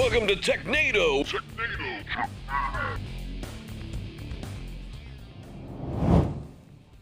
Welcome to Technado.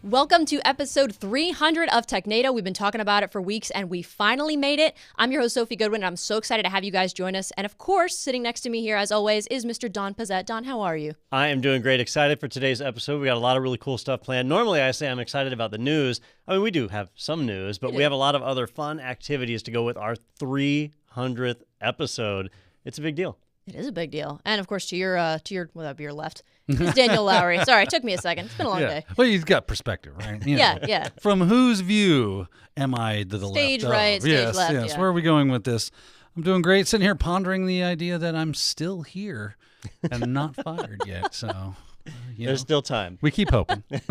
Welcome to episode 300 of Technado. We've been talking about it for weeks, and we finally made it. I'm your host, Sophie Goodwin, and I'm so excited to have you guys join us. And of course, sitting next to me here, as always, is Mr. Don Pizzette. Don, how are you? I am doing great. Excited for today's episode. We got a lot of really cool stuff planned. Normally, I say I'm excited about the news. I mean, we do have some news, but we have a lot of other fun activities to go with our 300th episode. It's a big deal. It is a big deal. And of course, to your well, that'd be your left, is Daniel Lowry. Sorry, it took me a second. It's been a long day. Well, you've got perspective, right? You know, Yeah. From whose view am I to the Stage left? right, stage left, Yes. yeah. Where are we going with this? I'm doing great. Sitting here pondering the idea that I'm still here and not fired yet. So, There's still time. we keep hoping. There's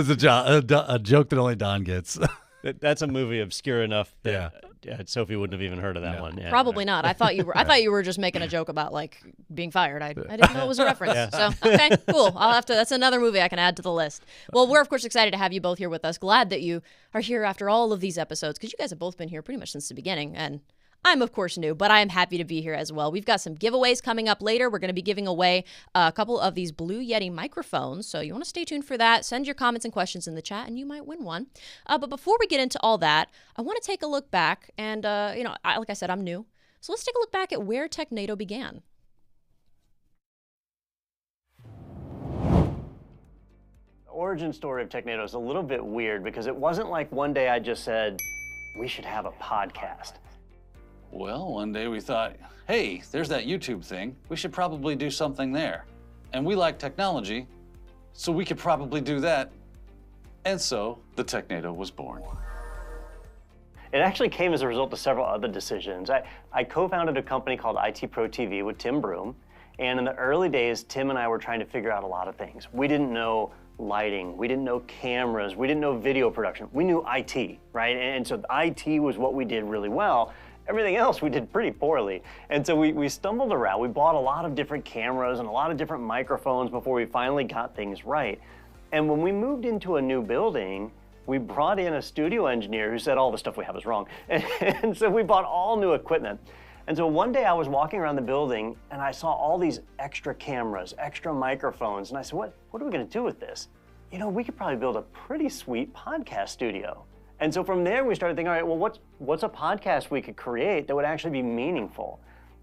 a joke that only Don gets. That's a movie obscure enough that Sophie wouldn't have even heard of that one. Yeah, Probably not. I thought you were just making a joke about like being fired. I didn't know it was a reference. So okay, cool. That's another movie I can add to the list. Well, we're of course excited to have you both here with us. Glad that you are here after all of these episodes because you guys have both been here pretty much since the beginning, and I'm, of course, new, but I am happy to be here as well. We've got some giveaways coming up later. We're going to be giving away a couple of these Blue Yeti microphones, so you want to stay tuned for that. Send your comments and questions in the chat, and you might win one. But before we get into all that, I want to take a look back, and, like I said, I'm new. So let's take a look back at where Technado began. The origin story of Technado is a little bit weird because it wasn't like one day I just said, we should have a podcast. Well, one day we thought, hey, there's that YouTube thing. We should probably do something there. And we like technology, so we could probably do that. And so the Technado was born. It actually came as a result of several other decisions. I co-founded a company called ITPro TV with Tim Broom. And in the early days, Tim and I were trying to figure out a lot of things. We didn't know lighting, we didn't know cameras, we didn't know video production. We knew IT, right? And so IT was what we did really well. Everything else we did pretty poorly. And so we stumbled around. We bought a lot of different cameras and a lot of different microphones before we finally got things right. And when we moved into a new building, we brought in a studio engineer who said all the stuff we have is wrong. And so we bought all new equipment. And so one day I was walking around the building and I saw all these extra cameras, extra microphones. And I said, what are we gonna do with this? You know, we could probably build a pretty sweet podcast studio. And so from there, we started thinking, all right, well, what's a podcast we could create that would actually be meaningful?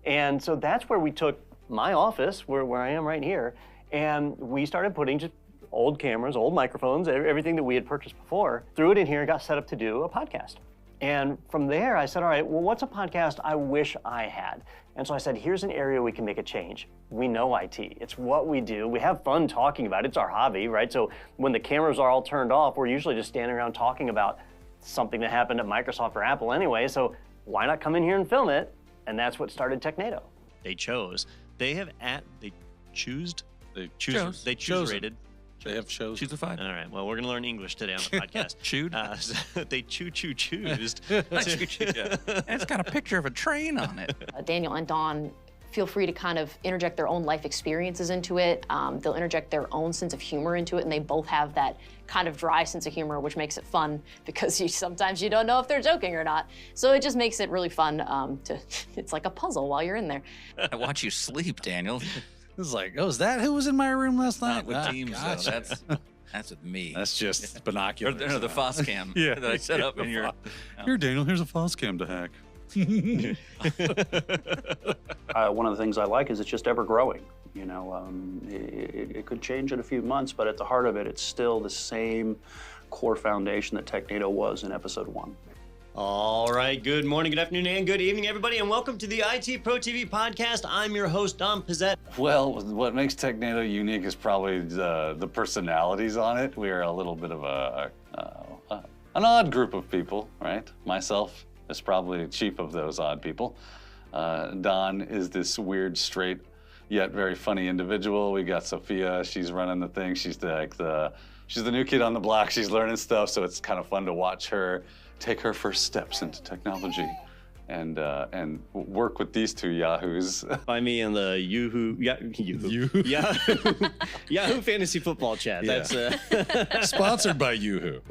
And so that's where we took my office, where I am right here, and we started putting just old cameras, old microphones, everything that we had purchased before, threw it in here and got set up to do a podcast. And from there, I said, all right, well, what's a podcast I wish I had? And so I said, here's an area we can make a change. We know IT. It's what we do. We have fun talking about it. It's our hobby, right? So when the cameras are all turned off, we're usually just standing around talking about something that happened at Microsoft or Apple anyway, so why not come in here and film it? And that's what started Technado. They chose. They have they choose. They Choose. They choose rated. They have shows. Choose a five. All right. Well, we're gonna learn English today on the podcast. Chewed? So they choosed. Yeah. And it's got a picture of a train on it. Daniel and Don feel free to kind of interject their own life experiences into it. They'll interject their own sense of humor into it, and they both have that kind of dry sense of humor, which makes it fun because sometimes you don't know if they're joking or not. So it just makes it really fun it's like a puzzle while you're in there. I watch you sleep, Daniel. It's like, oh, is that who was in my room last night? Not with teams, gotcha. though. That's with me. That's just Or binoculars. the Foscam Yeah. that I set up in your... Here, Daniel, here's a Foscam to hack. One of the things I like is it's just ever growing. You know, it could change in a few months, but at the heart of it, it's still the same core foundation that Technado was in episode 1. All right. Good morning, good afternoon, and good evening, everybody, and welcome to the ITPro TV podcast. I'm your host, Don Pizzette. Well, what makes Technado unique is probably the personalities on it. We are a little bit of an odd group of people, right? Myself is probably chief of those odd people. Don is this weird, straight, yet very funny individual. We got Sophia. She's running the thing. She's the new kid on the block. She's learning stuff, so it's kind of fun to watch her take her first steps into technology and work with these two yahoos. Find me in the Yahoo Fantasy Football chat. Yeah. That's Sponsored by Yoohoo.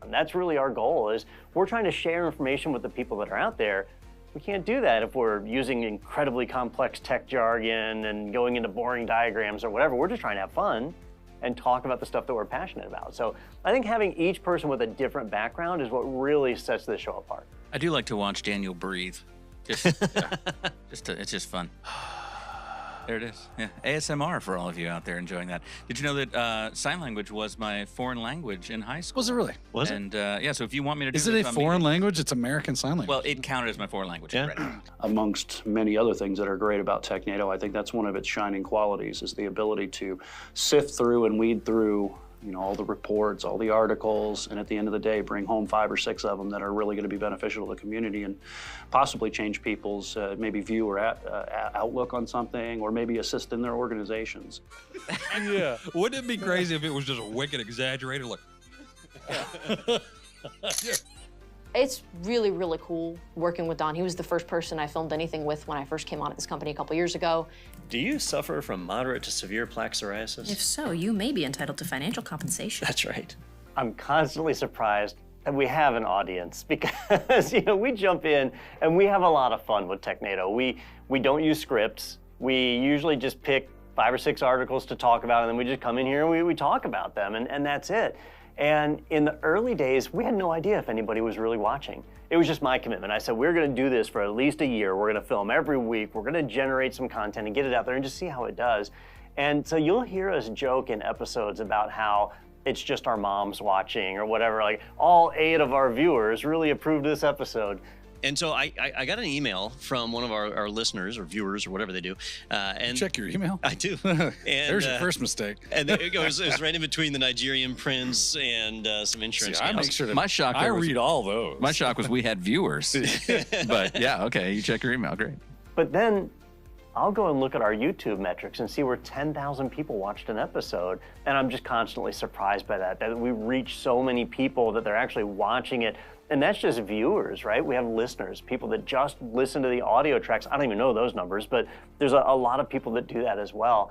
And that's really our goal is we're trying to share information with the people that are out there We can't do that if we're using incredibly complex tech jargon and going into boring diagrams or whatever. We're just trying to have fun and talk about the stuff that we're passionate about. So I think having each person with a different background is what really sets this show apart. I do like to watch Daniel breathe. It's just fun. There it is. Yeah, ASMR for all of you out there enjoying that. Did you know that sign language was my foreign language in high school? Was it really? Was it? And yeah, so if you want me to do Is it this a on foreign meeting- language? It's American Sign Language. Well, it counted as my foreign language. Yeah. Right. Amongst many other things that are great about Technado, I think that's one of its shining qualities is the ability to sift through and weed through, all the reports, all the articles, and at the end of the day, bring home 5 or 6 of them that are really going to be beneficial to the community and possibly change people's maybe view or outlook on something, or maybe assist in their organizations. Yeah. Wouldn't it be crazy if it was just a wicked exaggerated? Like, It's really, really cool working with Don. He was the first person I filmed anything with when I first came on at this company a couple years ago. Do you suffer from moderate to severe plaque psoriasis? If so, you may be entitled to financial compensation. That's right. I'm constantly surprised that we have an audience because we jump in and we have a lot of fun with Technado. We don't use scripts. We usually just pick 5 or 6 articles to talk about, and then we just come in here and we talk about them, and that's it. And in the early days, we had no idea if anybody was really watching. It was just my commitment. I said, we're going to do this for at least a year. We're going to film every week. We're going to generate some content and get it out there and just see how it does. And so you'll hear us joke in episodes about how it's just our moms watching or whatever. Like, all 8 of our viewers really approved this episode. And so I got an email from one of our listeners or viewers or whatever they do. And Check your email. I do. And, There's your first mistake. And it was right in between the Nigerian prince and some insurance I scams. make sure to. My shock I there was- read all those. My shock was we had viewers. But yeah, okay, you check your email, great. But then I'll go and look at our YouTube metrics and see where 10,000 people watched an episode, and I'm just constantly surprised by that we reach so many people that they're actually watching it. And that's just viewers, right? We have listeners, people that just listen to the audio tracks. I don't even know those numbers, but there's a lot of people that do that as well.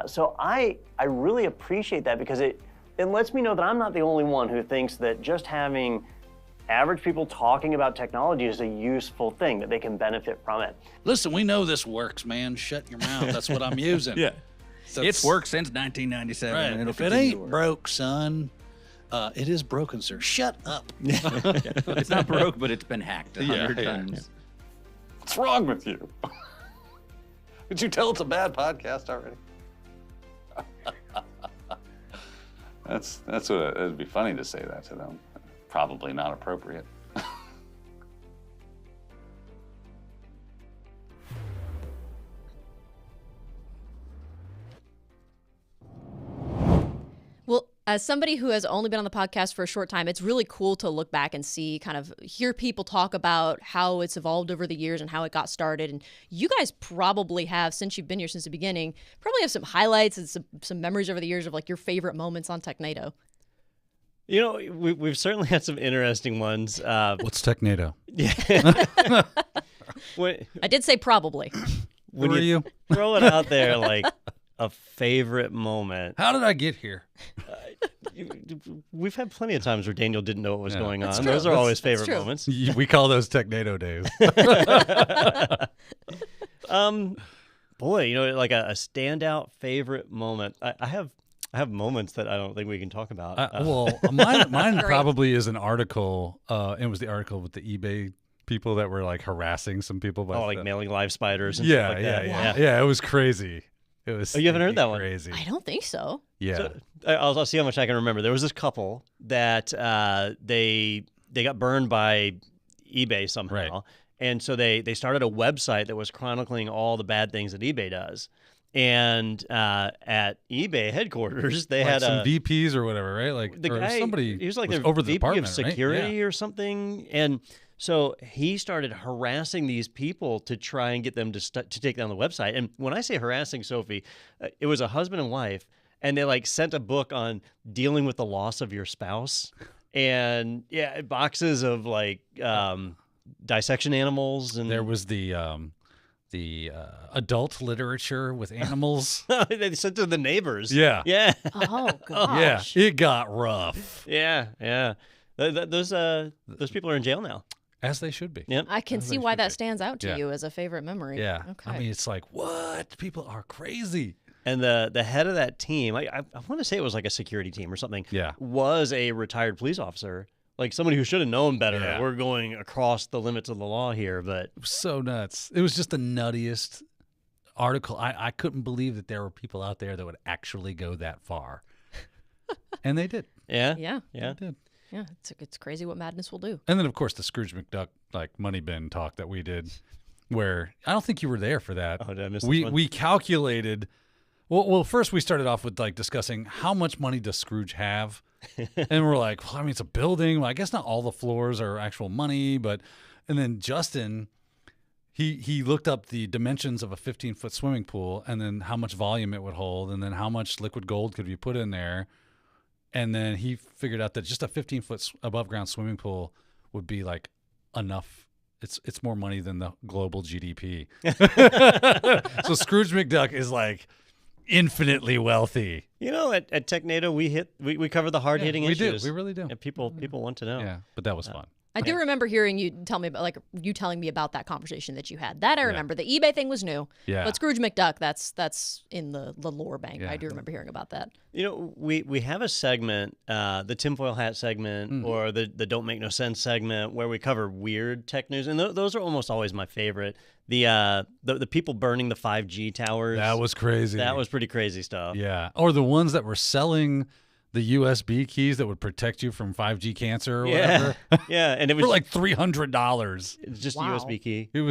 So I really appreciate that because it lets me know that I'm not the only one who thinks that just having average people talking about technology is a useful thing, that they can benefit from it. Listen, we know this works, man. Shut your mouth. That's what I'm using. Yeah. So It's worked since 1997. Right. And it'll If it continue to ain't work. broke, son, it is broken, sir. Shut up. It's not broke, but it's been hacked 100 times. What's wrong with you? Did you tell it's a bad podcast already? That's what it'd be funny to say that to them. Probably not appropriate. Well, as somebody who has only been on the podcast for a short time, it's really cool to look back and see, kind of hear people talk about how it's evolved over the years and how it got started. And you guys probably have, since you've been here since the beginning, probably have some highlights and some memories over the years of like your favorite moments on Technado. We've certainly had some interesting ones. What's Technado? Yeah. when I did say probably. when Who are you? throw it out there like a favorite moment, How did I get here? we've had plenty of times where Daniel didn't know what was going on. That's true. Those are always favorite true. moments. We call those Technado days. Boy, like a standout favorite moment. I have moments that I don't think we can talk about. Great. Mine probably is an article. It was the article with the eBay people that were like harassing some people. like mailing live spiders and Yeah, stuff like that. yeah. It was crazy. It was. Oh, you haven't heard that one? Crazy. I don't think so. Yeah. So, I'll see how much I can remember. There was this couple that they got burned by eBay somehow. Right. And so they started a website that was chronicling all the bad things that eBay does. And at eBay headquarters, they Like had some a VPs or whatever, right? Like the or guy. somebody He was like was the over the VP department, of right? security Yeah. or something. And so he started harassing these people to try and get them to take down the website. And when I say harassing, Sophie, it was a husband and wife, and they like sent a book on dealing with the loss of your spouse, and boxes of like dissection animals, and There was the adult literature with animals. they sent to the neighbors. Yeah. yeah, Oh, gosh. Yeah, it got rough. yeah. Those people are in jail now. As they should be. Yep. I can As see they why should that be. stands out to Yeah. you as a favorite memory. Yeah. Okay. I mean, it's like, what? People are crazy. And the head of that team, I want to say it was like a security team or something, Yeah. was a retired police officer, like somebody who should have known better. Yeah. We're going across the limits of the law here, but It was so nuts. It was just the nuttiest article. I couldn't believe that there were people out there that would actually go that far. And they did. yeah, Yeah. yeah. They did. Yeah. It's crazy what madness will do. And then, of course, the Scrooge McDuck like money bin talk that we did, where I don't think you were there for that. Oh, did I miss this we one? we calculated. Well, first we started off with like discussing how much money does Scrooge have, and we're like, well, I mean, it's a building. Well, I guess not all the floors are actual money, but and then Justin, he looked up the dimensions of a 15-foot swimming pool, and then how much volume it would hold, and then how much liquid gold could be put in there. And then he figured out that just a 15-foot above ground swimming pool would be like enough. It's more money than the global GDP. So Scrooge McDuck is like infinitely wealthy. You know, at Technado, we cover the hard hitting we issues. do. We really do. And people want to know. Yeah, but that was fun. I do remember hearing you tell me about, like, you telling me about that conversation that you had. That I remember. The eBay thing was new. Yeah. But Scrooge McDuck, that's in the lore bank. Yeah. I do remember hearing about that. You know, we have a segment, the tinfoil hat segment, or the don't make no sense segment, where we cover weird tech news, and those are almost always my favorite. The people burning the 5G towers. That was crazy. That was pretty crazy stuff. Yeah. Or the ones that were selling the USB keys that would protect you from 5G cancer or whatever. Yeah, and it was for like $300. It's just Wow. a USB key. It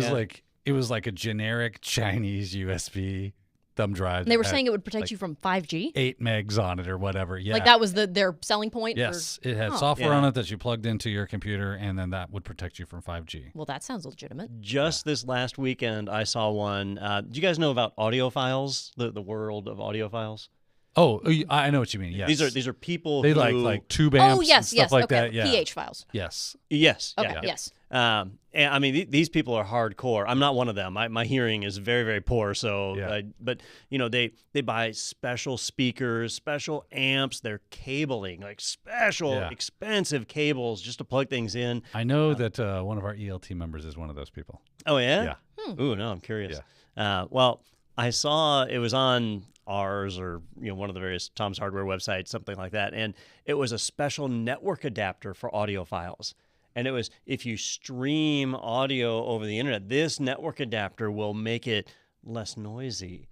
was like a generic Chinese USB thumb drive. And they were that saying had it would protect you from 5G? 8 megs on it or whatever. Yeah. Like that was their selling point? Yes. For, It had Oh. software on it that you plugged into your computer, and then that would protect you from 5G. Well, that sounds legitimate. Just this last weekend, I saw one. Do you guys know about audiophiles? The world of audiophiles? Oh, I know what you mean. Yes. These are people They who like tube amps Oh, yes, and yes. stuff like okay. that. Yeah. PH files. Yes. Yes. Okay, yeah. yes. And I mean, these people are hardcore. I'm not one of them. My hearing is very, very poor. So, Yeah. but you know, they buy special speakers, special amps. They're cabling, like special, expensive cables just to plug things in. I know that one of our ELT members is one of those people. Oh yeah. Yeah. Ooh, no, I'm curious. Well, I saw it was on ours or one of the various Tom's Hardware websites, something like that, and it was a special network adapter for audiophiles. And it was, if you stream audio over the internet, this network adapter will make it less noisy,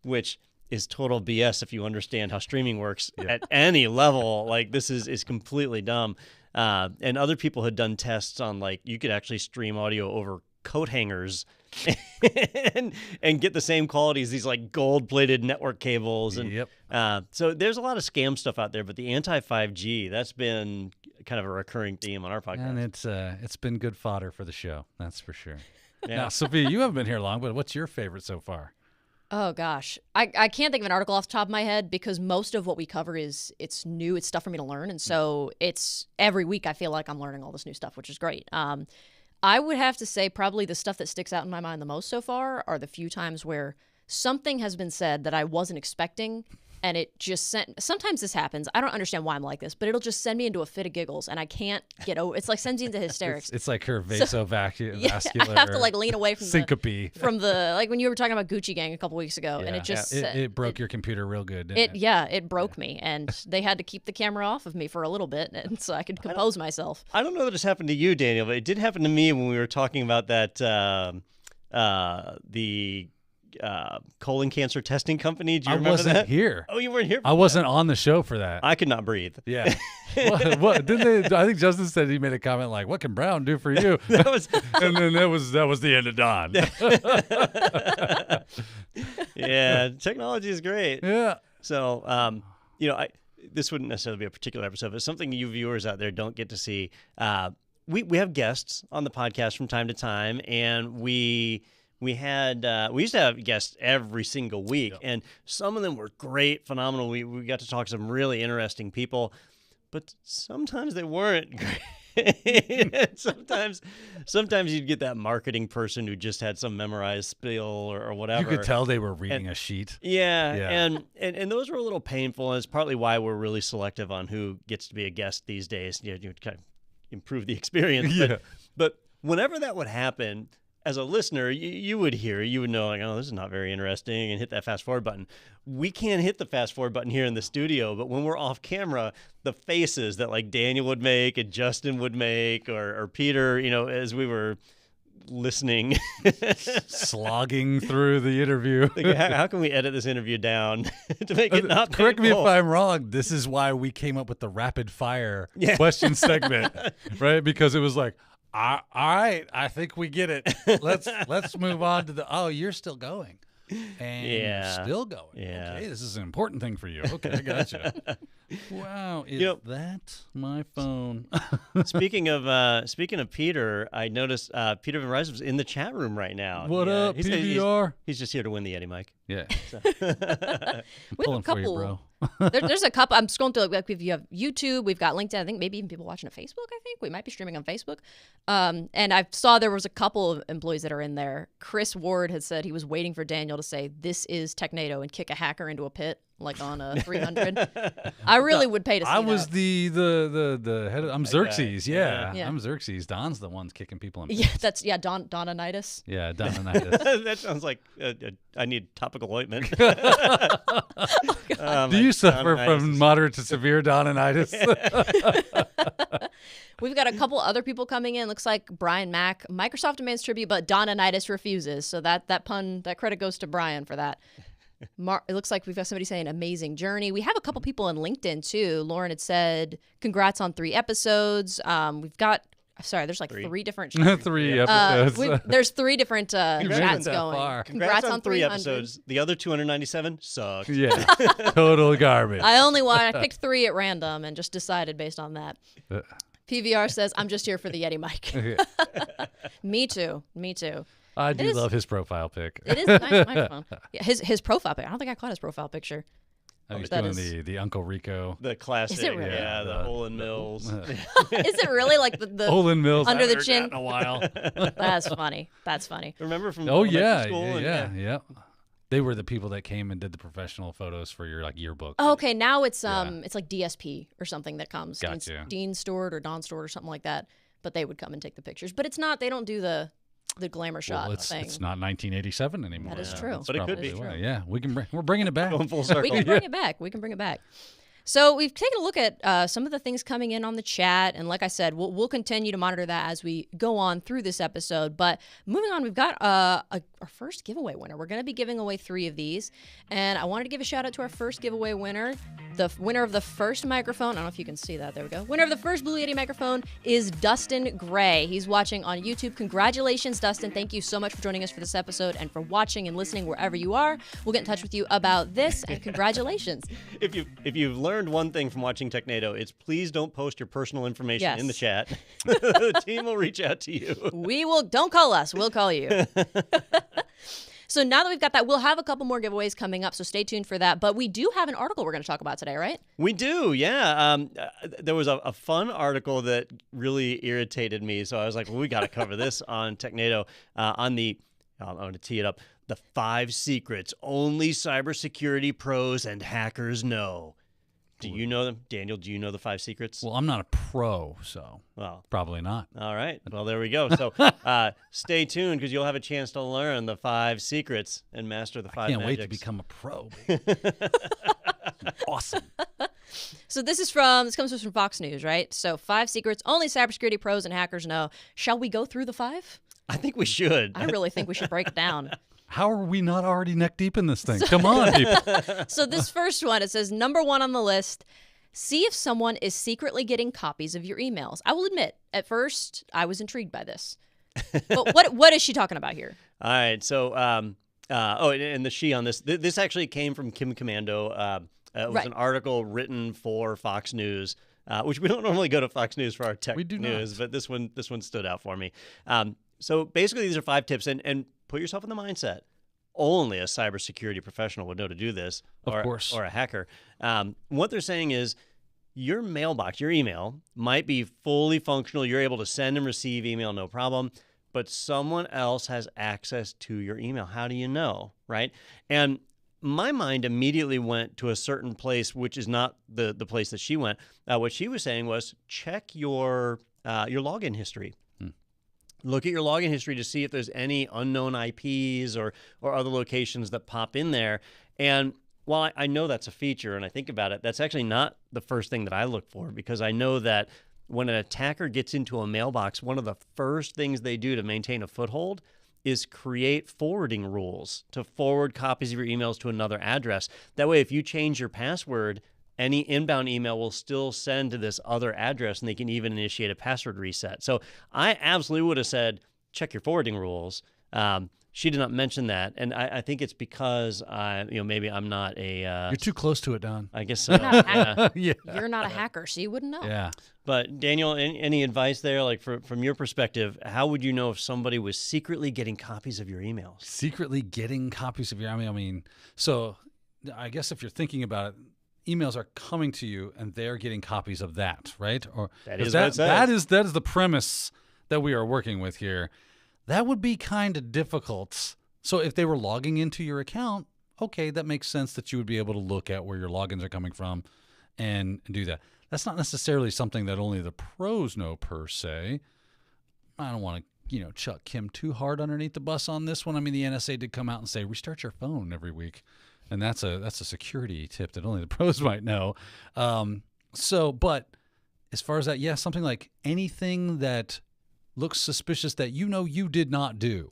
which is total BS if you understand how streaming works at any level. Like, this is completely dumb. And other people had done tests on, like, you could actually stream audio over coat hangers and get the same quality as these like gold-plated network cables. And so there's a lot of scam stuff out there, but the anti-5G, that's been kind of a recurring theme on our podcast. And it's been good fodder for the show, that's for sure. Yeah. Now, Sophia, you haven't been here long, but what's your favorite so far? Oh gosh, I can't think of an article off the top of my head because most of what we cover it's new, it's stuff for me to learn, and so it's every week I feel like I'm learning all this new stuff, which is great. I would have to say probably the stuff that sticks out in my mind the most so far are the few times where something has been said that I wasn't expecting, and it just sometimes this happens. I don't understand why I'm like this, but it'll just send me into a fit of giggles, and I can't get over. It's like sends you into hysterics. It's like her vascular. Yeah, I have to like lean away from syncope. From the like when you were talking about Gucci Gang a couple weeks ago, and it just it broke your computer real good. Didn't it broke me, and they had to keep the camera off of me for a little bit, and so I could compose myself. I don't know that it's happened to you, Daniel, but it did happen to me when we were talking about that the colon cancer testing company. Do you remember that? I wasn't here. Oh, you weren't here. I wasn't on the show for that. I could not breathe. Yeah. what didn't they? I think Justin said he made a comment like, "What can Brown do for you?" That was, and then that was the end of Don. Yeah, technology is great. Yeah. So, this wouldn't necessarily be a particular episode, but something you viewers out there don't get to see. We have guests on the podcast from time to time, and we used to have guests every single week, and some of them were great, phenomenal. We got to talk to some really interesting people, but sometimes they weren't great. sometimes you'd get that marketing person who just had some memorized spiel or whatever. You could tell they were reading a sheet. Yeah. And those were a little painful, and it's partly why we're really selective on who gets to be a guest these days. You kind of improve the experience. Yeah. But whenever that would happen, as a listener, you would hear, you would know, like, oh, this is not very interesting, and hit that fast forward button. We can't hit the fast forward button here in the studio, but when we're off camera, the faces that like Daniel would make and Justin would make, or Peter, as we were listening, slogging through the interview. Like, how can we edit this interview down to make it not correct painful? me if I'm wrong. This is why we came up with the rapid fire question segment, right? Because it was like, all right, I think we get it. Let's move on to you're still going. And you're still going. Yeah. Okay, this is an important thing for you. Okay, I gotcha. Wow, is that my phone? Speaking of Peter, I noticed Peter Van Rijs was in the chat room right now. What up, PVR? He's just here to win the Yeti mic. Yeah. So. We have a couple. For you, bro. There's a couple. I'm scrolling through. Like, if you have YouTube, we've got LinkedIn. I think maybe even people watching on Facebook. I think we might be streaming on Facebook. And I saw there was a couple of employees that are in there. Chris Ward had said he was waiting for Daniel to say, "This is Technado," and kick a hacker into a pit like on a 300. I really would pay to see I was that. the head. I'm Xerxes. Yeah. I'm Xerxes. Don's the one's kicking people in. Yeah, that's Dononitis. Yeah, Dononitis. That sounds like I need topical ointment. Do you suffer from moderate to severe Dononitis? We've got a couple other people coming in. Looks like Brian Mack. Microsoft demands tribute, but Dononitis refuses. So that credit goes to Brian for that. It looks like we've got somebody saying amazing journey. We have a couple people on LinkedIn too. Lauren had said congrats on 3 episodes. We've got there's like 3 different 3 episodes. there's 3 different chats going. Far. Congrats on 3 300. episodes. The other 297 sucked. Yeah, total garbage. I picked 3 at random and just decided based on that. PVR says I'm just here for the Yeti mic. Me too. I do love his profile pic. It is a nice microphone. Yeah, his profile pic. I don't think I caught his profile picture. He's doing the Uncle Rico. The classic. Is it really? Yeah, the Olin Mills. Is it really like the Olin Mills under the chin? In a while. That's funny. Remember from school? Yeah. They were the people that came and did the professional photos for your yearbook. Oh, okay, now it's it's like DSP or something that comes. Gotcha. Dean Stewart or Don Stewart or something like that. But they would come and take the pictures. But it's not. They don't do the glamour shot thing. It's not 1987 anymore. That is true. But it could be. Yeah, we're bringing it back. Going full circle. We can bring it back. So we've taken a look at some of the things coming in on the chat, and like I said, we'll continue to monitor that as we go on through this episode. But moving on, we've got our first giveaway winner. We're going to be giving away 3 of these, and I wanted to give a shout out to our first giveaway winner. The winner of the first microphone, I don't know if you can see that, there we go. Winner of the first Blue Yeti microphone is Dustin Gray. He's watching on YouTube. Congratulations, Dustin. Thank you so much for joining us for this episode and for watching and listening wherever you are. We'll get in touch with you about this, and congratulations. If you've learned one thing from watching Technado, it's please don't post your personal information in the chat. The team will reach out to you. Don't call us, we'll call you. So now that we've got that, we'll have a couple more giveaways coming up, so stay tuned for that. But we do have an article we're going to talk about today, right? We do, yeah. There was a fun article that really irritated me, so I was like, well, we got to cover this on Technado. I'm going to tee it up. The 5 secrets only cybersecurity pros and hackers know. Do you know them? Daniel, do you know the 5 secrets? Well, I'm not a pro, so probably not. All right. Well, there we go. So stay tuned because you'll have a chance to learn the 5 secrets and master the 5 I can't magics. wait to become a pro. Awesome. So this comes to us from Fox News, right? So 5 secrets only cybersecurity pros and hackers know. Shall we go through the 5? I think we should. I really think we should break it down. How are we not already neck deep in this thing? Come on, people. So this first one, it says number 1 on the list, see if someone is secretly getting copies of your emails. I will admit, at first, I was intrigued by this. But what is she talking about here? All right. So, and the she on this, this actually came from Kim Commando. It was an article written for Fox News, which we don't normally go to Fox News for our tech news, but this one stood out for me. So basically, these are 5 tips, and put yourself in the mindset. Only a cybersecurity professional would know to do this, or a hacker. What they're saying is your mailbox, your email, might be fully functional. You're able to send and receive email, no problem, but someone else has access to your email. How do you know, right? And my mind immediately went to a certain place, which is not the place that she went. What she was saying was check your login history. look at your login history to see if there's any unknown IPs or other locations that pop in there. And while I know that's a feature and I think about it, that's actually not the first thing that I look for, because I know that when an attacker gets into a mailbox, one of the first things they do to maintain a foothold is create forwarding rules to forward copies of your emails to another address. That way, if you change your password, any inbound email will still send to this other address, and they can even initiate a password reset. So I absolutely would have said, check your forwarding rules. She did not mention that, and I think it's because maybe I'm not a. You're too close to it, Don. I guess so. You're not a hacker. Yeah. You're not a hacker, so you wouldn't know. Yeah. But Daniel, any advice there? Like from your perspective, how would you know if somebody was secretly getting copies of your emails? Secretly getting copies of your email. I mean, so I guess if you're thinking about it, emails are coming to you and they're getting copies of that, right? Or that is what it says. That is the premise that we are working with here. That would be kind of difficult. So if they were logging into your account, okay, that makes sense that you would be able to look at where your logins are coming from and do that. That's not necessarily something that only the pros know per se. I don't want to, chuck Kim too hard underneath the bus on this one. I mean, the NSA did come out and say, restart your phone every week. And that's a security tip that only the pros might know. But as far as that, yeah, something like anything that looks suspicious that you did not do.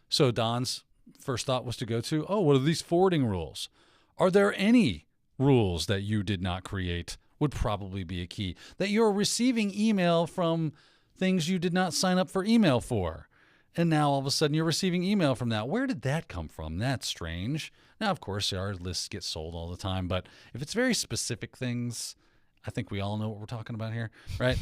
So Don's first thought was to go to, what are these forwarding rules? Are there any rules that you did not create? Would probably be a key. That you're receiving email from things you did not sign up for email for. And now all of a sudden you're receiving email from that. Where did that come from? That's strange. Now, of course, our lists get sold all the time, but if it's very specific things, I think we all know what we're talking about here, right?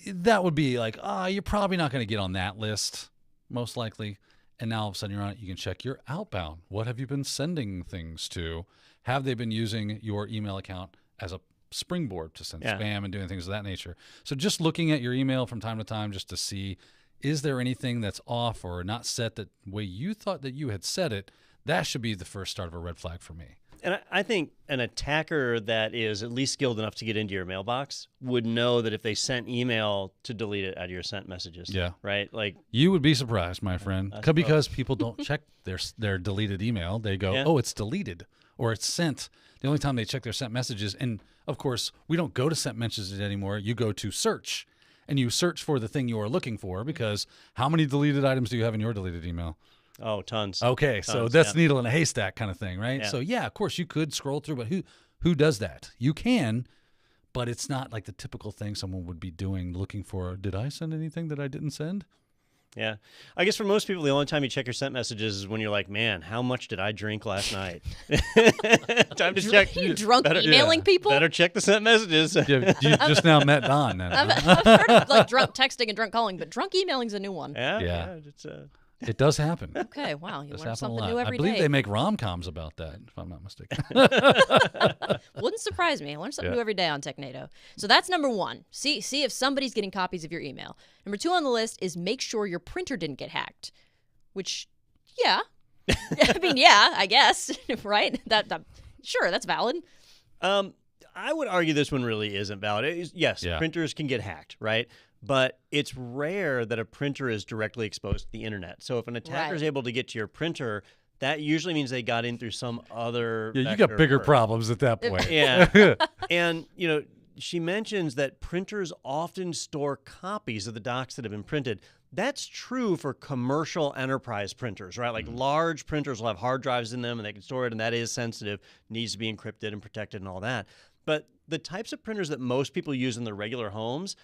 That would be like, you're probably not going to get on that list, most likely. And now all of a sudden you're on it. You can check your outbound. What have you been sending things to? Have they been using your email account as a springboard to send spam and doing things of that nature? So just looking at your email from time to time just to see, is there anything that's off or not set that way you thought that you had set it? That should be the first start of a red flag for me. And I think an attacker that is at least skilled enough to get into your mailbox would know that if they sent email to delete it out of your sent messages. Yeah. Right? Like, you would be surprised, my friend, because people don't check their deleted email. They go, it's deleted or it's sent. The only time they check their sent messages, and of course, we don't go to sent messages anymore. You go to search, and you search for the thing you are looking for, because how many deleted items do you have in your deleted email? Oh, tons. Okay, so that's needle in a haystack kind of thing, right? Yeah. So yeah, of course you could scroll through, but who does that? You can, but it's not like the typical thing someone would be doing, looking for, did I send anything that I didn't send? Yeah. I guess for most people, the only time you check your sent messages is when you're like, man, how much did I drink last night? Time to check. You drunk emailing people? Better check the sent messages. You just now met Don. I've heard of like drunk texting and drunk calling, but drunk emailing's a new one. Yeah. It does happen. Okay, wow. You learn something a new lot. every I believe day. they make rom-coms about that, if I'm not mistaken. Wouldn't surprise me. I learn something new every day on Technado. So that's number one. See if somebody's getting copies of your email. Number two on the list is make sure your printer didn't get hacked. Which, yeah. I mean, yeah, I guess, right? Sure, that's valid. I would argue this one really isn't valid. Yes, printers can get hacked, right? But it's rare that a printer is directly exposed to the internet. So if an attacker is able to get to your printer, that usually means they got in through some other you got bigger problems at that point. Yeah. And, she mentions that printers often store copies of the docs that have been printed. That's true for commercial enterprise printers, right? Like large printers will have hard drives in them and they can store it, and that is sensitive, needs to be encrypted and protected and all that. But the types of printers that most people use in their regular homes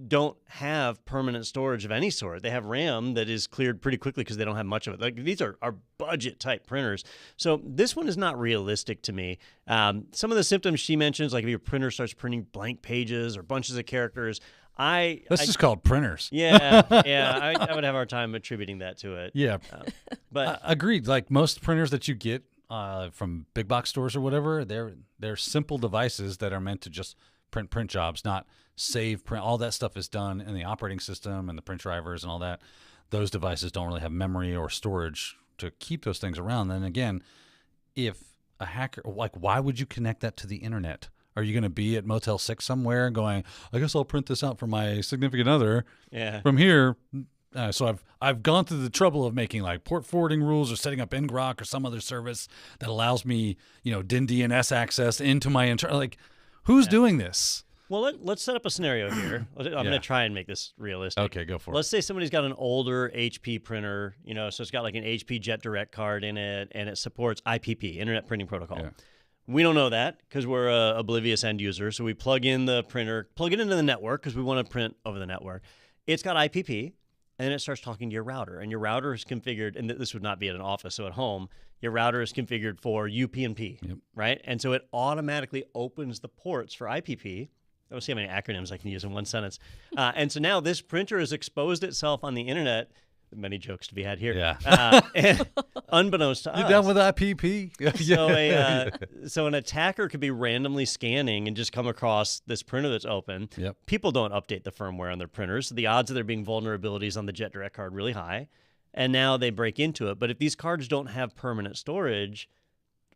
don't have permanent storage of any sort. They have RAM that is cleared pretty quickly because they don't have much of it. Like, these are budget type printers. So this one is not realistic to me. Some of the symptoms she mentions, like if your printer starts printing blank pages or bunches of characters, That's just called printers. Yeah, I would have a hard time attributing that to it. Yeah. But agreed. Like most printers that you get from big box stores or whatever, they're simple devices that are meant to just print jobs, not save print. All that stuff is done in the operating system and the print drivers and all that. Those devices don't really have memory or storage to keep those things around. Then again, if a hacker, like, why would you connect that to the internet? Are you going to be at Motel 6 somewhere going, I guess I'll print this out for my significant other from here? So I've gone through the trouble of making like port forwarding rules or setting up ngrok or some other service that allows me, DIN DNS access into my who's doing this? Well, let's set up a scenario here. I'm going to try and make this realistic. Okay, go for it. Let's say somebody's got an older HP printer, so it's got like an HP Jet Direct card in it, and it supports IPP, Internet Printing Protocol. Yeah. We don't know that because we're a oblivious end user. So we plug in the printer, plug it into the network because we want to print over the network. It's got IPP, and then it starts talking to your router. And your router is configured, and this would not be at an office, so at home, your router is configured for UPnP, right? And so it automatically opens the ports for IPP. Let's see how many acronyms I can use in one sentence. And so now this printer has exposed itself on the internet. Many jokes to be had here. Yeah. And unbeknownst to us. You done with IPP? So an attacker could be randomly scanning and just come across this printer that's open. Yep. People don't update the firmware on their printers, so the odds of there being vulnerabilities on the Jet Direct card really high. And now they break into it. But if these cards don't have permanent storage,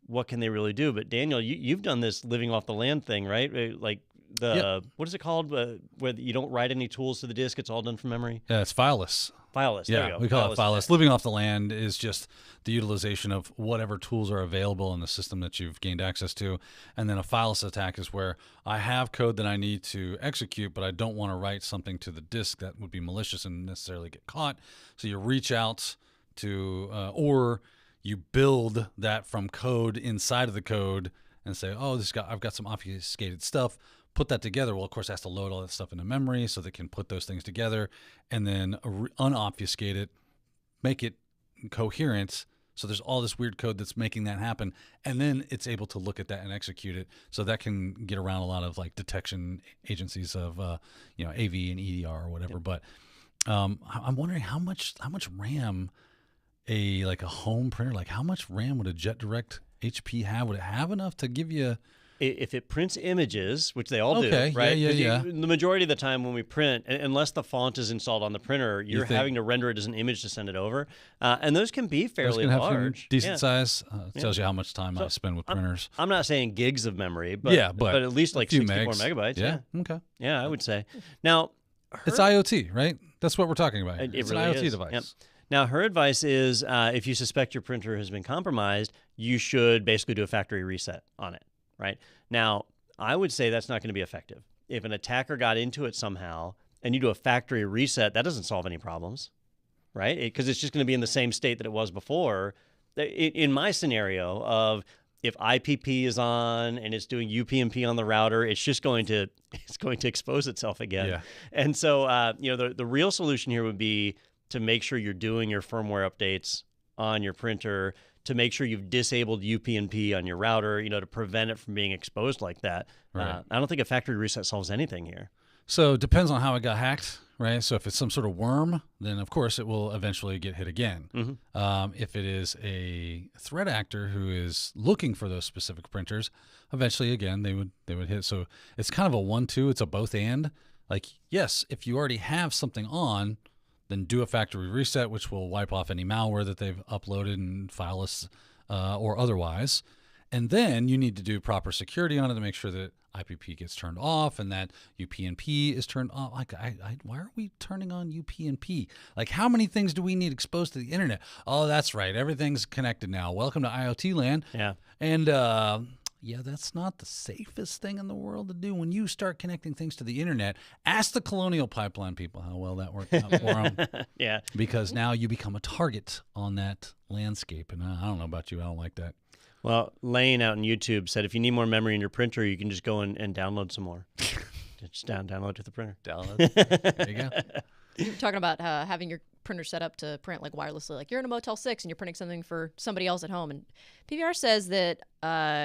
what can they really do? But Daniel, you've done this living off the land thing, right? Like what is it called? Where you don't write any tools to the disk, it's all done from memory? Yeah, it's fileless. Fileless, there you go. We call it fileless. Living off the land is just the utilization of whatever tools are available in the system that you've gained access to. And then a fileless attack is where I have code that I need to execute, but I don't want to write something to the disk that would be malicious and necessarily get caught. So you reach out to, or you build that from code inside of the code and say, oh, I've got some obfuscated stuff. Put that together. Well, of course, it has to load all that stuff into memory so they can put those things together and then unobfuscate it, make it coherent. So there's all this weird code that's making that happen. And then it's able to look at that and execute it. So that can get around a lot of like detection agencies of, AV and EDR or whatever. Yep. But I'm wondering how much RAM a home printer, like how much RAM would a Jet Direct HP have? Would it have enough to give you if it prints images, which they all do, right? Yeah. The majority of the time when we print, unless the font is installed on the printer, you're having to render it as an image to send it over. And those can be fairly large. Decent size. Tells you how much time I spend with printers. I'm not saying gigs of memory, but at least like 64 megabytes. Yeah. Okay. Yeah, I would say. Now, it's IoT, right? That's what we're talking about. It's really an IoT device. Yep. Now, her advice is if you suspect your printer has been compromised, you should basically do a factory reset on it, right? Now, I would say that's not going to be effective. If an attacker got into it somehow and you do a factory reset, that doesn't solve any problems, right? Because it's just going to be in the same state that it was before. In my scenario of if IPP is on and it's doing UPnP on the router, it's going to expose itself again. Yeah. And so, the real solution here would be to make sure you're doing your firmware updates on your printer, to make sure you've disabled UPnP on your router, to prevent it from being exposed like that. Right. I don't think a factory reset solves anything here. So it depends on how it got hacked, right? So if it's some sort of worm, then of course it will eventually get hit again. Mm-hmm. If it is a threat actor who is looking for those specific printers, eventually again they would hit. So it's kind of a 1-2. It's a both and. Like, yes, if you already have something on, then do a factory reset, which will wipe off any malware that they've uploaded in fileless or otherwise. And then you need to do proper security on it to make sure that IPP gets turned off and that UPnP is turned off. Why are we turning on UPnP? Like, how many things do we need exposed to the internet? Oh, that's right. Everything's connected now. Welcome to IoT land. Yeah. And that's not the safest thing in the world to do. When you start connecting things to the internet, ask the Colonial Pipeline people how well that worked out for them. Yeah. Because now you become a target on that landscape. And I don't know about you. I don't like that. Well, Lane out on YouTube said if you need more memory in your printer, you can just go and download some more. Just download to the printer. Download. There you go. You're talking about having your printer set up to print like wirelessly. Like you're in a Motel 6 and you're printing something for somebody else at home. And PVR says that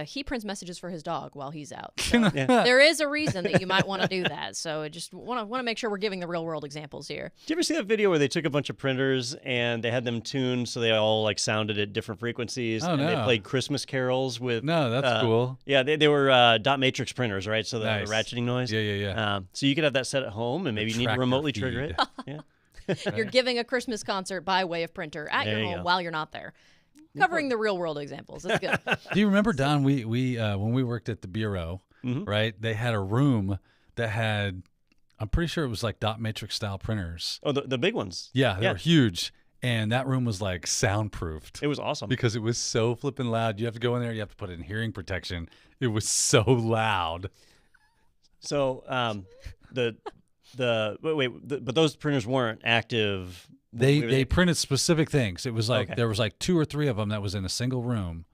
he prints messages for his dog while he's out. So there is a reason that you might want to do that. So I just want to make sure we're giving the real world examples here. Did you ever see that video where they took a bunch of printers and they had them tuned so they all like sounded at different frequencies? Oh, and no. they played Christmas carols with... No, that's cool. Yeah, they were dot matrix printers, right? So the ratcheting noise. Yeah. So you could have that set at home and maybe you need to remotely trigger it. Yeah. You're giving a Christmas concert by way of printer at your home while you're not there. Covering the real world examples. That's good. Do you remember, Don, we when we worked at the Bureau, right? They had a room that had, I'm pretty sure it was like dot matrix style printers. Oh, the big ones. Yeah, they were huge. And that room was like soundproofed. It was awesome. Because it was so flipping loud. You have to go in there, you have to put in hearing protection. It was so loud. So but those printers weren't active. They printed specific things. It was like there was like 2 or 3 of them that was in a single room.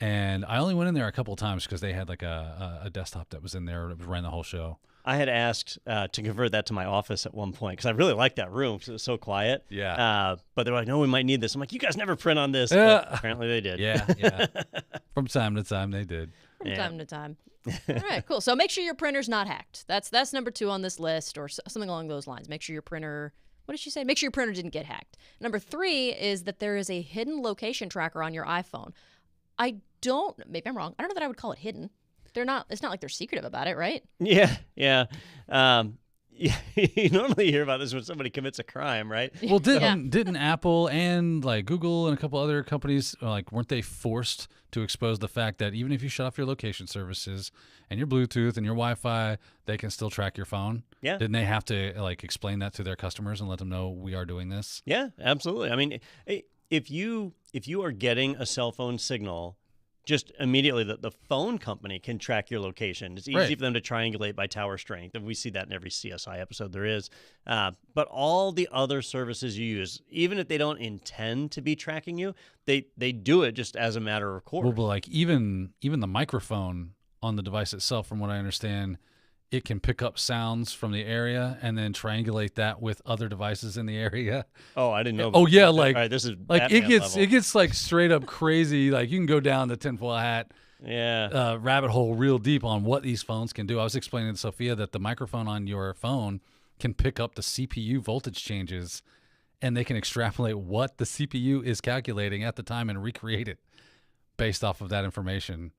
And I only went in there a couple of times because they had like a desktop that was in there that ran the whole show. I had asked to convert that to my office at one point because I really liked that room because it was so quiet. Yeah. But they were like, no, we might need this. I'm like, you guys never print on this. Yeah. But apparently they did. Yeah. From time to time, they did. From time to time. All right, cool. So make sure your printer's not hacked. That's number 2 on this list, or something along those lines. Make sure your printer. What did she say? Make sure your printer didn't get hacked. Number 3 is that there is a hidden location tracker on your iPhone. Maybe I'm wrong. I don't know that I would call it hidden. They're not. It's not like they're secretive about it, right? Yeah. You normally hear about this when somebody commits a crime, right? Well, didn't Apple and like Google and a couple other companies weren't they forced to expose the fact that even if you shut off your location services and your Bluetooth and your Wi-Fi, they can still track your phone? Yeah. Didn't they have to explain that to their customers and let them know we are doing this? Yeah, absolutely. I mean, if you are getting a cell phone signal, just immediately the phone company can track your location. It's easy for them to triangulate by tower strength, and we see that in every CSI episode there is. But all the other services you use, even if they don't intend to be tracking you, they do it just as a matter of course. Well, but like even the microphone on the device itself, from what I understand, it can pick up sounds from the area and then triangulate that with other devices in the area. Oh, I didn't know. Oh yeah, all right, this is like Batman level. it gets like straight up crazy. Like you can go down the tinfoil hat rabbit hole real deep on what these phones can do. I was explaining to Sophia that the microphone on your phone can pick up the CPU voltage changes, and they can extrapolate what the CPU is calculating at the time and recreate it based off of that information.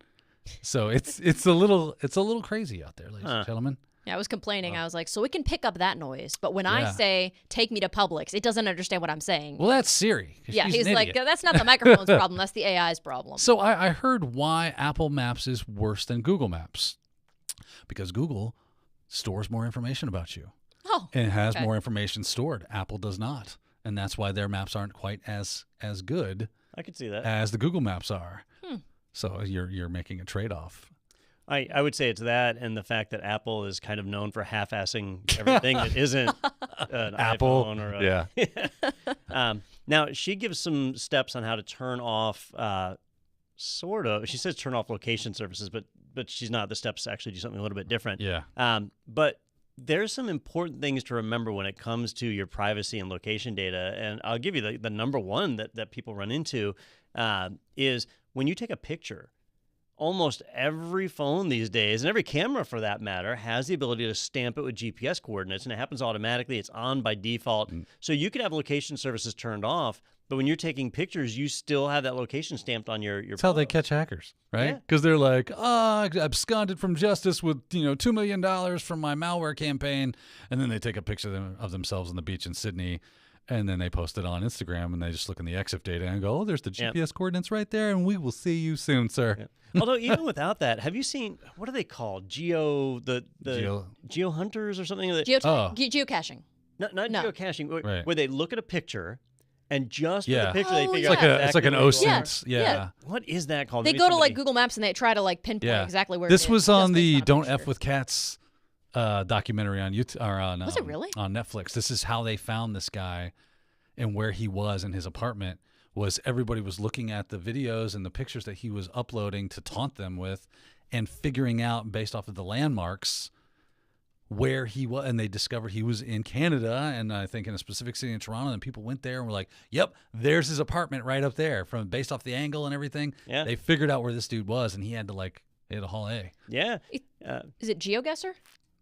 So it's a little crazy out there, ladies and gentlemen. Yeah, I was complaining. I was like, so it can pick up that noise, but when I say take me to Publix, it doesn't understand what I'm saying. Well, that's Siri. Yeah, he's like, that's not the microphone's problem. That's the AI's problem. So I heard why Apple Maps is worse than Google Maps, because Google stores more information about you. Oh, and has more information stored. Apple does not, and that's why their maps aren't quite as good. I could see that as the Google Maps are. So you're making a trade-off. I would say it's that, and the fact that Apple is kind of known for half-assing everything that isn't an Apple iPhone or now she gives some steps on how to turn off. Sort of. She says turn off location services, but she's not. The steps actually do something a little bit different. Yeah. But there's some important things to remember when it comes to your privacy and location data, and I'll give you the number one that people run into is when you take a picture. Almost every phone these days, and every camera for that matter, has the ability to stamp it with GPS coordinates, and it happens automatically. It's on by default. So you could have location services turned off, but when you're taking pictures, you still have that location stamped on your That's how they catch hackers, right? Because they're like, I absconded from justice with $2 million from my malware campaign, and then they take a picture of themselves on the beach in Sydney, and then they post it on Instagram, and they just look in the EXIF data and go, there's the GPS coordinates right there, and we will see you soon, sir. Although even without that, have you seen, what are they called? Geo hunters or something? Geocaching. Not geocaching, where they look at a picture and just with the picture they figure out it's like an OSINT. Yeah. What is that called? They go to Google Maps and they try to pinpoint exactly where this it is. Was on the Don't F with Cats documentary on YouTube or on was it really? On Netflix. This is how they found this guy and where he was in his apartment. Was everybody was looking at the videos and the pictures that he was uploading to taunt them with and figuring out based off of the landmarks where he was, and they discovered he was in Canada and I think in a specific city in Toronto, and people went there and were like, yep, there's his apartment right up there based off the angle and everything. Yeah. They figured out where this dude was and he had to hit a haul A. Yeah. Is it GeoGuessr?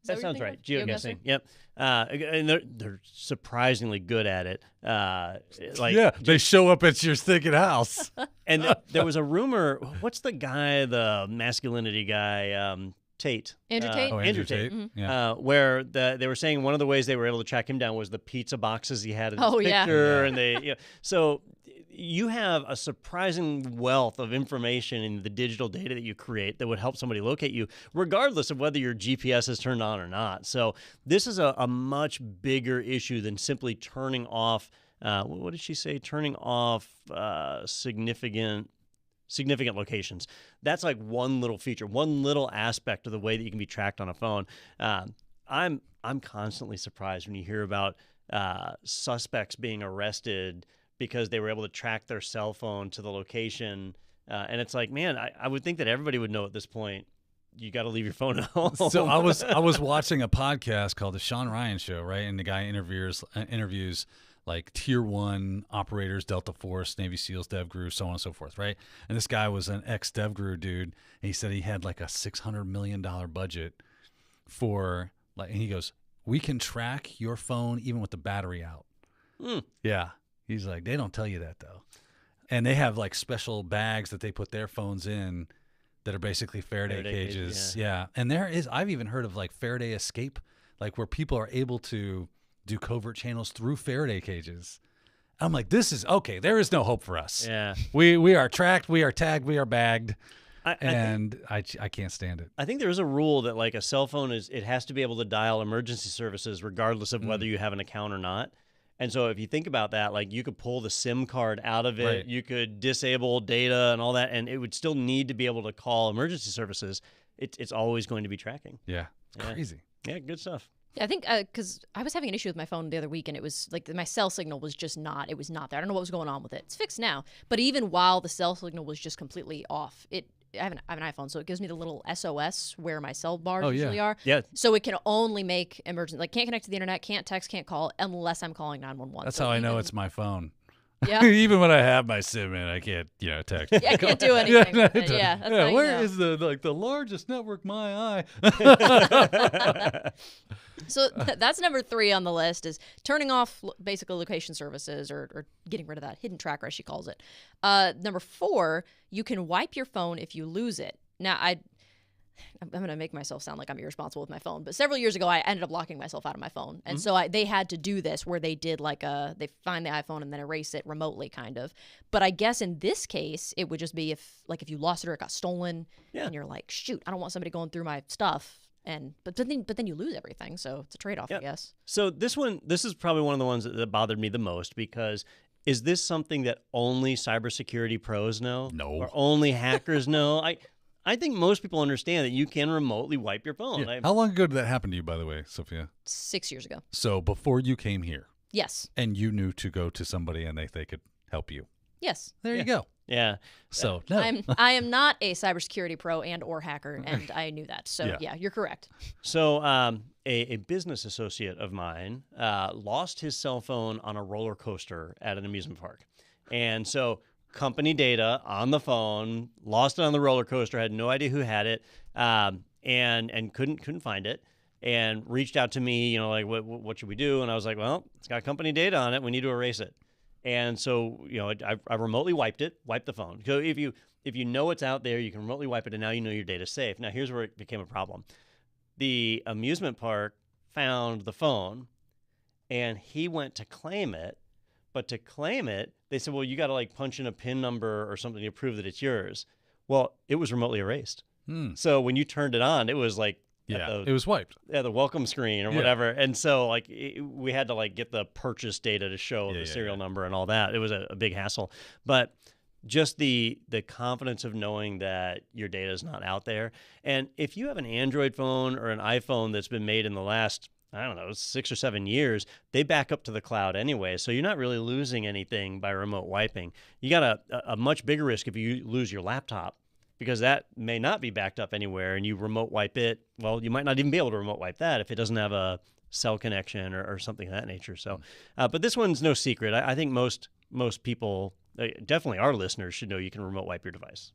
That sounds right. GeoGuessing. Yep. And they're surprisingly good at it. They show up at your thinking house. And there was a rumor. What's the guy, the masculinity guy, Tate? Andrew Tate? Andrew Tate. Mm-hmm. Yeah. Where they were saying one of the ways they were able to track him down was the pizza boxes he had in his picture. Yeah. And they, so you have a surprising wealth of information in the digital data that you create that would help somebody locate you, regardless of whether your GPS is turned on or not. So this is a much bigger issue than simply turning off, what did she say? Turning off significant locations. That's like one little feature, one little aspect of the way that you can be tracked on a phone. I'm constantly surprised when you hear about suspects being arrested because they were able to track their cell phone to the location. And it's like, man, I would think that everybody would know at this point, you got to leave your phone at home. So I was watching a podcast called The Sean Ryan Show, right? And the guy interviews like tier 1 operators, Delta Force, Navy SEALs, DevGru, so on and so forth, right? And this guy was an ex-DevGru dude, and he said he had like a $600 million budget for, like, and he goes, we can track your phone even with the battery out. Yeah. He's like, they don't tell you that, though. And they have like special bags that they put their phones in that are basically Faraday cages. Yeah. And I've even heard of like Faraday escape, like where people are able to do covert channels through Faraday cages. I'm like, this is okay. There is no hope for us. Yeah. We are tracked. We are tagged. We are bagged. I can't stand it. I think there is a rule that like a cell phone it has to be able to dial emergency services regardless of whether you have an account or not. And so if you think about that, like you could pull the SIM card out of it, Right. you could disable data and all that, and it would still need to be able to call emergency services. It's always going to be tracking. Yeah. It's crazy. Yeah, good stuff. Yeah, I think because I was having an issue with my phone the other week, and it was like my cell signal was just not there. I don't know what was going on with it. It's fixed now. But even while the cell signal was just completely off, I have an iPhone, so it gives me the little SOS where my cell bars usually are. Yeah. So it can only make emergency, like can't connect to the internet, can't text, can't call unless I'm calling 911. That's so how I know it's my phone. Yeah. Even when I have my SIM in, I can't, text. Yeah, I can't do anything. Yeah, with it. Yeah, that's how you where know. is the largest network? My eye. So that's number 3 on the list is turning off basically location services or getting rid of that hidden tracker, as she calls it. Number 4, you can wipe your phone if you lose it. Now, I'm going to make myself sound like I'm irresponsible with my phone, but several years ago, I ended up locking myself out of my phone. And so they had to do this where they did they find the iPhone and then erase it remotely, kind of. But I guess in this case, it would just be if you lost it or it got stolen and you're like, shoot, I don't want somebody going through my stuff. But then you lose everything, so it's a trade-off, I guess. So this is probably one of the ones that bothered me the most because is this something that only cybersecurity pros know? No. Or only hackers know? I think most people understand that you can remotely wipe your phone. Yeah. How long ago did that happen to you, by the way, Sophia? 6 years ago. So before you came here. Yes. And you knew to go to somebody and they could help you. Yes. There you go. Yeah. So no. I am not a cybersecurity pro and or hacker, and I knew that. So yeah, you're correct. So a business associate of mine lost his cell phone on a roller coaster at an amusement park. And so company data on the phone, lost it on the roller coaster, had no idea who had it, and couldn't find it. And reached out to me, like, what should we do? And I was like, well, it's got company data on it. We need to erase it. And so, I remotely wiped the phone. So if you know it's out there, you can remotely wipe it, and now you know your data's safe. Now, here's where it became a problem. The amusement park found the phone, and he went to claim it. But to claim it, they said, well, you got to punch in a PIN number or something to prove that it's yours. Well, it was remotely erased. So when you turned it on, it was like, it was wiped. Yeah, the welcome screen or whatever. And so we had to get the purchase data to show the serial number and all that. It was a big hassle. But just the confidence of knowing that your data is not out there. And if you have an Android phone or an iPhone that's been made in the last, 6 or 7 years, they back up to the cloud anyway. So you're not really losing anything by remote wiping. You got a much bigger risk if you lose your laptop, because that may not be backed up anywhere and you remote wipe it. Well, you might not even be able to remote wipe that if it doesn't have a cell connection or something of that nature. So, but this one's no secret. I think most people, definitely our listeners, should know you can remote wipe your device.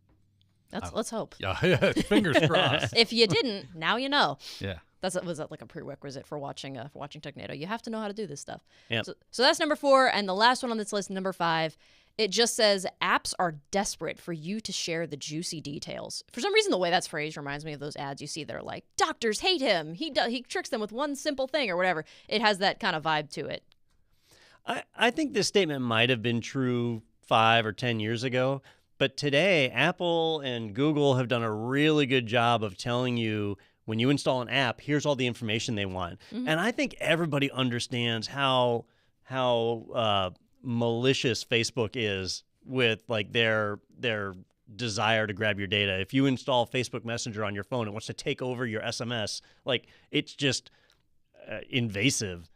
Let's hope. Yeah, fingers crossed. If you didn't, now you know. Yeah. Was that like a prerequisite for watching Technado? You have to know how to do this stuff. Yep. So that's number 4, and the last one on this list, number 5. It just says apps are desperate for you to share the juicy details. For some reason, the way that's phrased reminds me of those ads you see that are like, doctors hate him. He tricks them with one simple thing or whatever. It has that kind of vibe to it. I think this statement might have been true 5 or 10 years ago. But today, Apple and Google have done a really good job of telling you when you install an app, here's all the information they want. And I think everybody understands how malicious Facebook is with like their desire to grab your data. If you install Facebook Messenger on your phone, it wants to take over your SMS. Like, it's just invasive.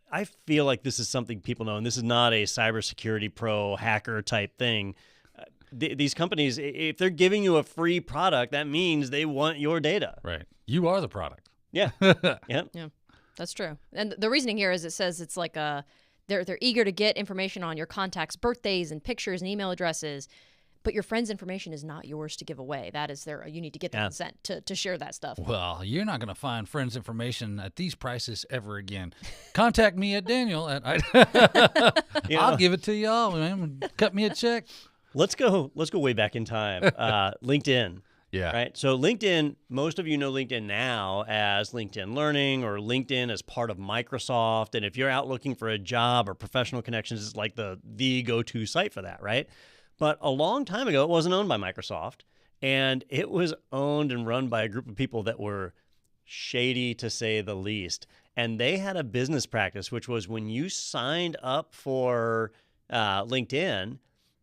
I feel like this is something people know, and this is not a cybersecurity pro hacker type thing. These companies, if they're giving you a free product, that means they want your data. Right. You are the product. Yeah. Yeah, that's true. And the reasoning here is it says it's like they're eager to get information on your contacts' birthdays and pictures and email addresses, but your friend's information is not yours to give away. That is you need to get the consent to share that stuff. Well, you're not going to find friends' information at these prices ever again. Contact me at Daniel at I'll give it to y'all, man. Cut me a check. Let's go way back in time. LinkedIn. Yeah. Right. So LinkedIn, most of you know LinkedIn now as LinkedIn Learning or LinkedIn as part of Microsoft. And if you're out looking for a job or professional connections, it's like the go-to site for that, right? But a long time ago, it wasn't owned by Microsoft, and it was owned and run by a group of people that were shady, to say the least. And they had a business practice, which was when you signed up for LinkedIn,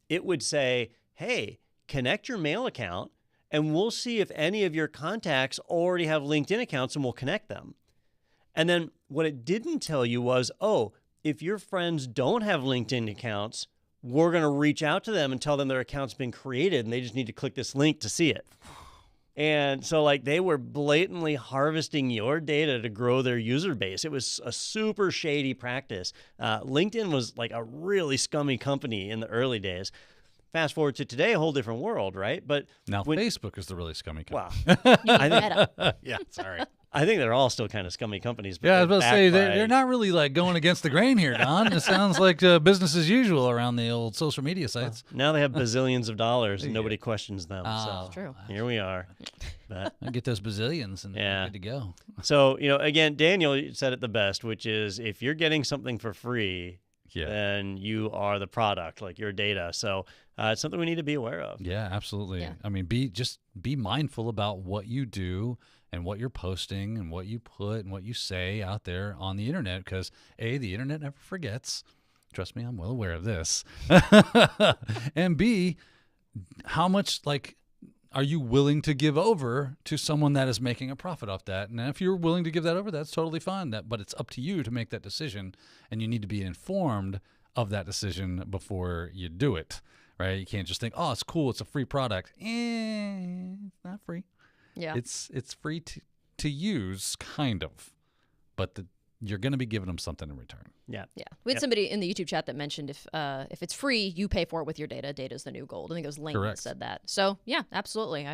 it would say, hey, connect your mail account, and we'll see if any of your contacts already have LinkedIn accounts, and we'll connect them. And then what it didn't tell you was, if your friends don't have LinkedIn accounts, we're going to reach out to them and tell them their account's been created and they just need to click this link to see it. And so like they were blatantly harvesting your data to grow their user base. It was a super shady practice. LinkedIn was like a really scummy company in the early days. Fast forward to today, a whole different world, right? But now Facebook is the really scummy company. Wow. Yeah, sorry. I think they're all still kind of scummy companies. But yeah, I was about to say, they're not really like going against the grain here, Don. It sounds like business as usual around the old social media sites. Now they have bazillions of dollars and nobody questions them. That's true. Here we are. But I get those bazillions and they're good to go. So, again, Daniel said it the best, which is if you're getting something for free, then you are the product, like your data. So it's something we need to be aware of. Yeah, absolutely. Yeah. I mean, be mindful about what you do and what you're posting and what you put and what you say out there on the internet, because A, the internet never forgets. Trust me, I'm well aware of this. And B, how much are you willing to give over to someone that is making a profit off that? And if you're willing to give that over, that's totally fine. But it's up to you to make that decision, and you need to be informed of that decision before you do it, right? You can't just think, oh, it's cool, it's a free product. It's not free. Yeah. It's free to use, kind of, but you're going to be giving them something in return. Yeah. Yeah. We had somebody in the YouTube chat that mentioned if it's free, you pay for it with your data. Data's the new gold. I think it was Link that said that. So yeah, absolutely.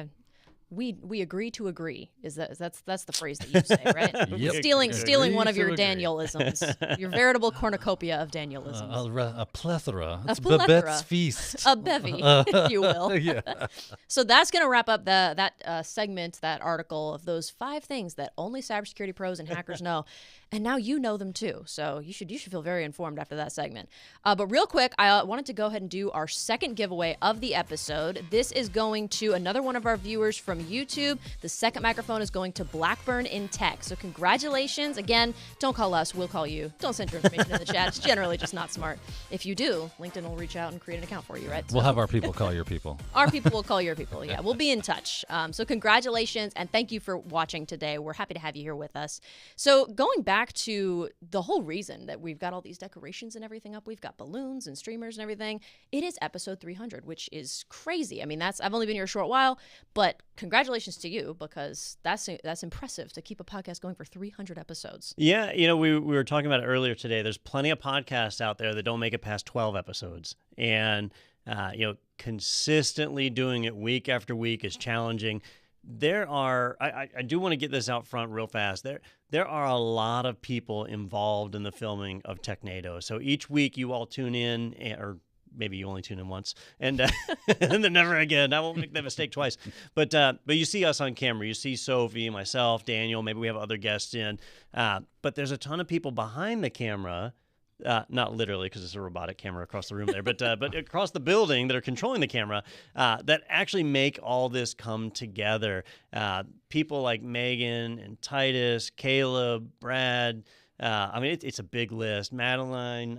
We agree to agree. That's the phrase that you say, right? Yep. Stealing one of your Danielisms, your veritable cornucopia of Danielisms. A plethora. A It's plethora. Babette's feast. A bevy, if you will. Yeah. So that's going to wrap up that segment, that article of those 5 things that only cybersecurity pros and hackers know. And now you know them too. So you should feel very informed after that segment. But real quick, I wanted to go ahead and do our second giveaway of the episode. This is going to another one of our viewers from YouTube. The second microphone is going to Blackburn in Tech. So congratulations. Again, don't call us. We'll call you. Don't send your information in the chat. It's generally just not smart. If you do, LinkedIn will reach out and create an account for you, right? We'll have our people call your people. Our people will call your people. Yeah, we'll be in touch. So congratulations, and thank you for watching today. We're happy to have you here with us. So going back to the whole reason that we've got all these decorations and everything up, we've got balloons and streamers and everything. It is episode 300, which is crazy. I mean, I've only been here a short while, but congratulations to you, because that's impressive to keep a podcast going for 300 episodes. Yeah, we were talking about it earlier today. There's plenty of podcasts out there that don't make it past 12 episodes, and consistently doing it week after week is challenging. I do want to get this out front real fast. There are a lot of people involved in the filming of Technado. So each week you all tune in, or maybe you only tune in once, and and then never again. I won't make that mistake twice. But you see us on camera. You see Sophie, myself, Daniel. Maybe we have other guests in. But there's a ton of people behind the camera not literally because it's a robotic camera across the room there, but across the building that are controlling the camera that actually make all this come together. People like Megan and Titus, Caleb, Brad. I mean, it's a big list. Madeline,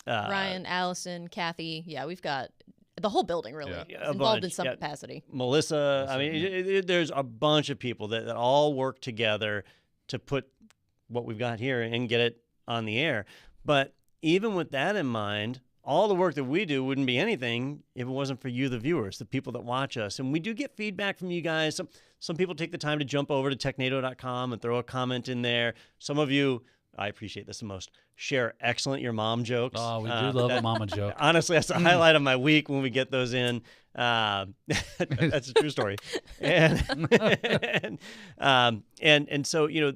Ryan, Allison, Kathy. Yeah, we've got the whole building really is involved in some capacity. Melissa. I mean, there's a bunch of people that all work together to put what we've got here and get it on the air. But even with that in mind, all the work that we do wouldn't be anything if it wasn't for you, the viewers, the people that watch us. And we do get feedback from you guys. Some people take the time to jump over to technado.com and throw a comment in there. Some of you, I appreciate this the most, share excellent your mom jokes. Oh, we do love a mama joke. Honestly, that's the highlight of my week when we get those in. That's a true story. And so, you know,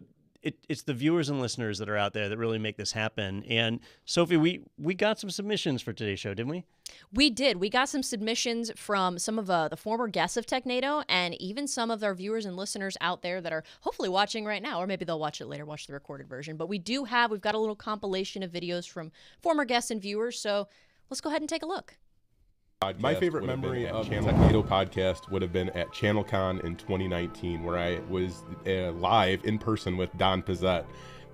it's the viewers and listeners that are out there that really make this happen. And Sophie, we got some submissions for today's show, didn't we? We did. We got some submissions from some of the former guests of Technado and even some of our viewers and listeners out there that are hopefully watching right now, or maybe they'll watch it later, watch the recorded version. But we've got a little compilation of videos from former guests and viewers. So let's go ahead and take a look. My favorite memory of the Technado podcast would have been at ChannelCon in 2019, where I was live in person with Don Pizzette.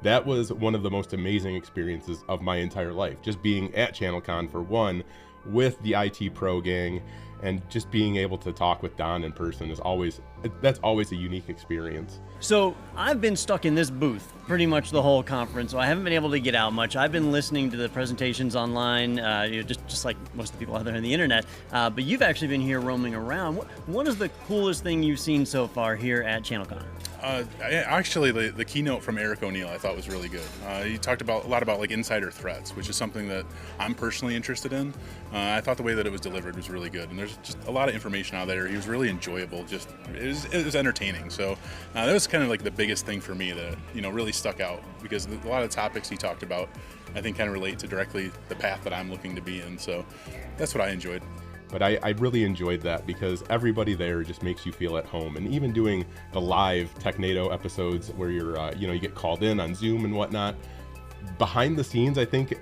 That was one of the most amazing experiences of my entire life. Just being at ChannelCon for one, with the ITPro gang, and just being able to talk with Don in person that's always a unique experience. So I've been stuck in this booth pretty much the whole conference, so I haven't been able to get out much. I've been listening to the presentations online, just like most of the people out there on the internet, but you've actually been here roaming around. What is the coolest thing you've seen so far here at ChannelCon? Actually, the keynote from Eric O'Neill I thought was really good. He talked a lot about like insider threats, which is something that I'm personally interested in. I thought the way that it was delivered was really good, and there's just a lot of information out there. He was really enjoyable. It was entertaining. So that was kind of like the biggest thing for me that really stuck out, because a lot of the topics he talked about I think kind of relate to directly the path that I'm looking to be in. So that's what I enjoyed. But I really enjoyed that because everybody there just makes you feel at home. And even doing the live Technado episodes where you're, you get called in on Zoom and whatnot, behind the scenes, I think,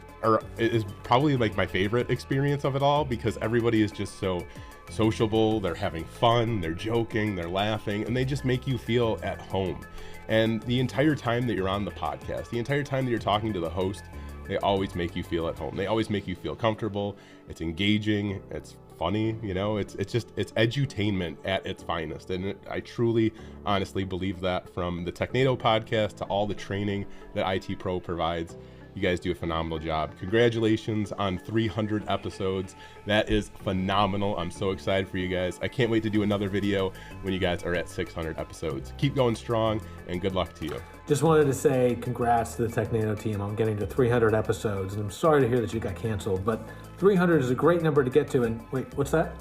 is probably like my favorite experience of it all, because everybody is just so sociable. They're having fun, they're joking, they're laughing, and they just make you feel at home. And the entire time that you're on the podcast, the entire time that you're talking to the host, they always make you feel at home. They always make you feel comfortable. It's engaging. It's funny. It's edutainment at its finest. And I truly, honestly believe that, from the Technado podcast to all the training that ITPro provides. You guys do a phenomenal job. Congratulations on 300 episodes. That is phenomenal. I'm so excited for you guys. I can't wait to do another video when you guys are at 600 episodes. Keep going strong, and good luck to you. Just wanted to say congrats to the Technado team on getting to 300 episodes. And I'm sorry to hear that you got canceled, but 300 is a great number to get to. And wait, what's that?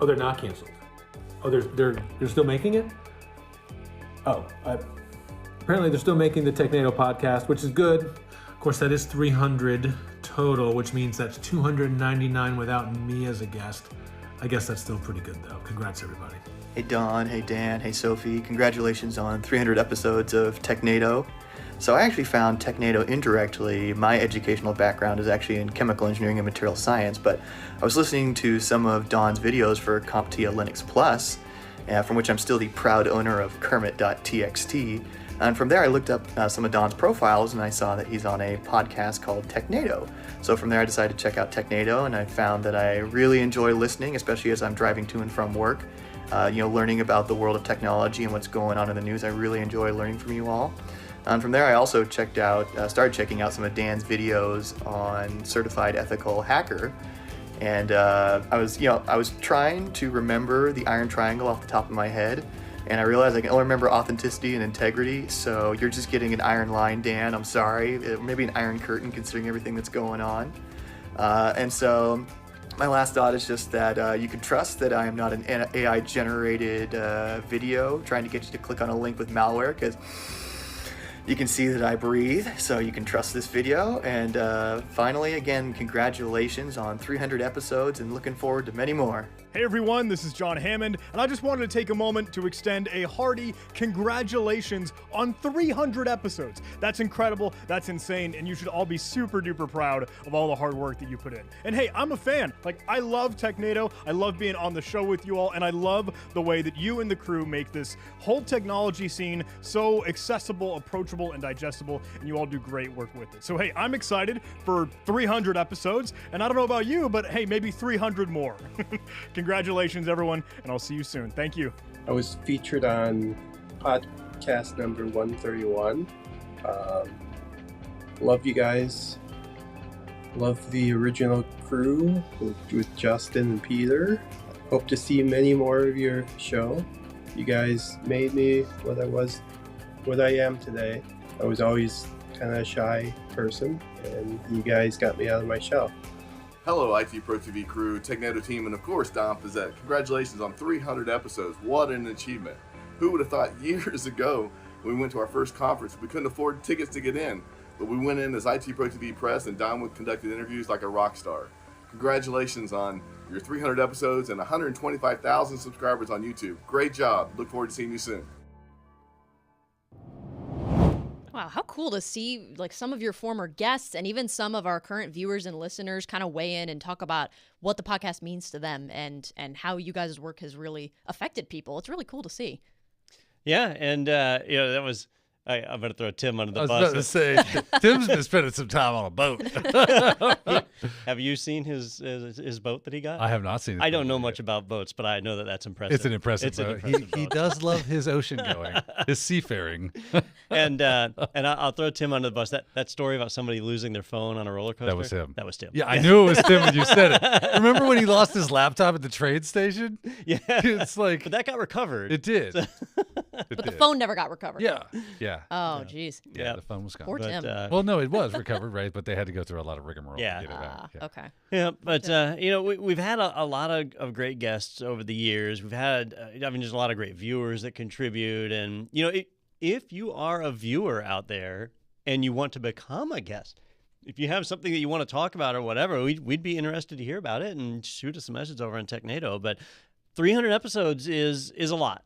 Oh, they're not canceled. Oh, they're still making it? Oh, apparently they're still making the Technado podcast, which is good. Of course, that is 300 total, which means that's 299 without me as a guest. I guess that's still pretty good, though. Congrats, everybody. Hey, Don. Hey, Dan. Hey, Sophie. Congratulations on 300 episodes of Technado. So I actually found Technado indirectly. My educational background is actually in chemical engineering and material science, but I was listening to some of Don's videos for CompTIA Linux Plus, from which I'm still the proud owner of Kermit.txt. And from there, I looked up some of Don's profiles, and I saw that he's on a podcast called Technado. So from there, I decided to check out Technado, and I found that I really enjoy listening, especially as I'm driving to and from work. Learning about the world of technology and what's going on in the news. I really enjoy learning from you all. And from there, I also started checking out some of Dan's videos on Certified Ethical Hacker. And I was trying to remember the iron triangle off the top of my head. And I realized I can only remember authenticity and integrity, so you're just getting an iron line, Dan. I'm sorry. Maybe an iron curtain, considering everything that's going on. And so my last thought is just that you can trust that I am not an AI-generated video trying to get you to click on a link with malware, because you can see that I breathe, so you can trust this video. And finally, again, congratulations on 300 episodes, and looking forward to many more. Hey everyone, this is John Hammond, and I just wanted to take a moment to extend a hearty congratulations on 300 episodes. That's incredible, that's insane, and you should all be super duper proud of all the hard work that you put in. And hey, I'm a fan. Like, I love Technado, I love being on the show with you all, and I love the way that you and the crew make this whole technology scene so accessible, approachable, and digestible, and you all do great work with it. So hey, I'm excited for 300 episodes, and I don't know about you, but hey, maybe 300 more. Congratulations, everyone, and I'll see you soon. Thank you. I was featured on podcast number 131. Love you guys. Love the original crew with Justin and Peter. Hope to see many more of your show. You guys made me what I am today. I was always kind of a shy person, and you guys got me out of my shell. Hello, ITPro TV crew, Technado team, and of course, Don Pizzette. Congratulations on 300 episodes. What an achievement. Who would have thought years ago when we went to our first conference, we couldn't afford tickets to get in, but we went in as ITPro TV press and Don conducted interviews like a rock star. Congratulations on your 300 episodes and 125,000 subscribers on YouTube. Great job. Look forward to seeing you soon. Wow, how cool to see like some of your former guests and even some of our current viewers and listeners kind of weigh in and talk about what the podcast means to them and how you guys' work has really affected people. It's really cool to see. Yeah, and that was. I'm going to throw Tim under the bus. I was about to say, Tim's been spending some time on a boat. Have you seen his boat that he got? I have not seen it. I don't know much about boats, but I know that that's impressive. It's an impressive boat. He does love his ocean going, his seafaring. And I'll throw Tim under the bus. That story about somebody losing their phone on a roller coaster? That was him. That was Tim. Yeah, I knew it was Tim when you said it. Remember when he lost his laptop at the train station? Yeah. It's like... But that got recovered. It did. But the phone never got recovered. Yeah. Oh, jeez. Yeah, the phone was gone. Poor Tim. Well, no, it was recovered, right? But they had to go through a lot of rigmarole to get it back. Okay. Yeah, but we've had a lot of great guests over the years. We've had just a lot of great viewers that contribute, and if you are a viewer out there and you want to become a guest, if you have something that you want to talk about or whatever, we'd be interested to hear about it and shoot us a message over on Technado. But 300 episodes is a lot.